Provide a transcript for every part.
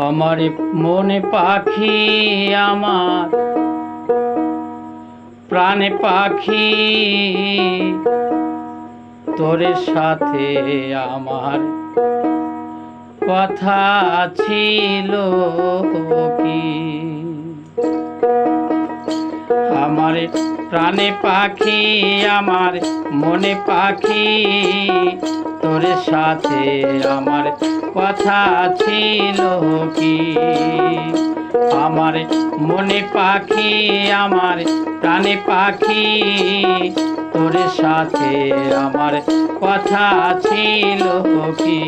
আমার মনে পাখি, আমার প্রাণে পাখি, তোর সাথে আমার কথা ছিল কি? আমার প্রাণে পাখি, আমার মনে পাখি, তোর সাথে আমার কথা ছিল কি? আমার মনে পাখি, আমার প্রাণে পাখি, তোর সাথে আমার কথা ছিল কি?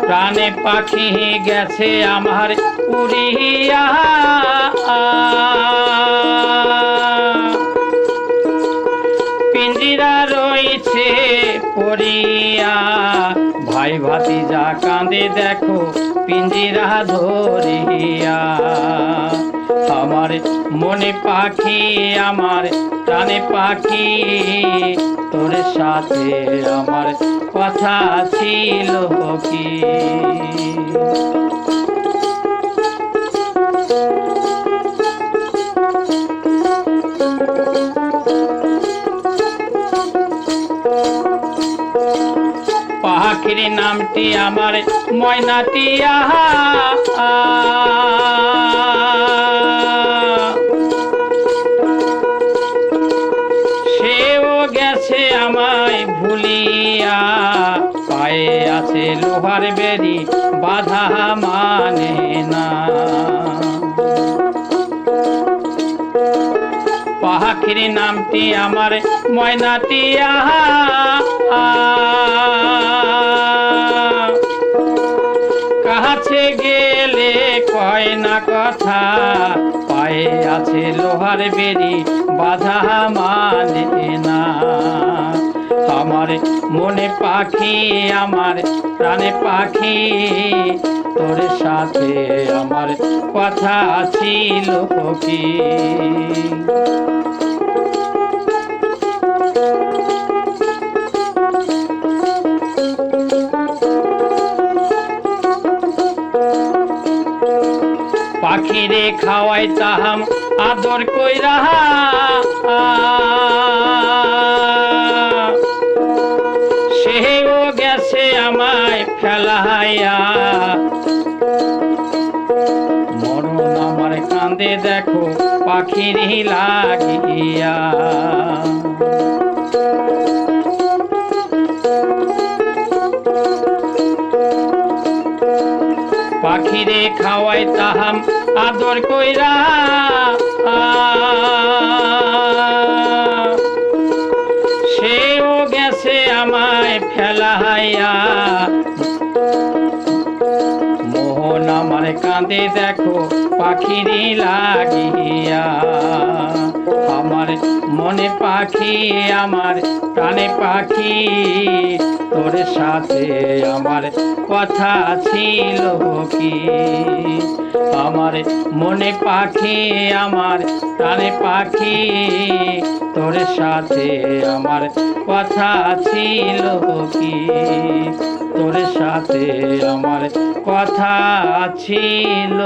প্রাণে পাখি গেছে আমার উড়িয়া, পিঞ্জিরা রয়েছে পড়িয়া। ভাই ভাতিজা কাঁদে দেখো পিঞ্জিরা ধরিয়া। আমার মনে পাখি, আমার প্রাণে পাখি, তোর সাথে আমার কথা ছিল কি? পাখির নামটি আমার ময়নাটিয়া, সেও গেছে আমায় ভুলিয়া। পায়ে আছে লোহার বেড়ি বাধা মানে না। পাখির নামটি আমার ময়নাটিয়া, কাছে গেলে কয় না কথা। পায়ে আছে লোহার বেড়ি বাধা মানে না। আমার মনে পাখি, আমার প্রাণে পাখি, তোর সাথে আমার কথা ছিল কি? পাখিরে খাওয়াইতাম আদর কইরা, সেও গেছে আমায় ফেলাইয়া। মরণ আমার কান্দে দেখো পাখিরি লাগিয়া। পাখিরে খাওয়াইতাম আদর কইরা, সেও গেছে আমায় ফেলাইয়া। মোহন আমার কাঁদে দেখো পাখিরি লাগিয়া। আমার মনে পাখি, আমার প্রাণে পাখি, তোর সাথে আমার কথা ছিল কি? আমার মনে পাখি, আমার প্রাণে পাখি, তোর সাথে আমার কথা ছিল কি? তোর সাথে আমার কথা ছিল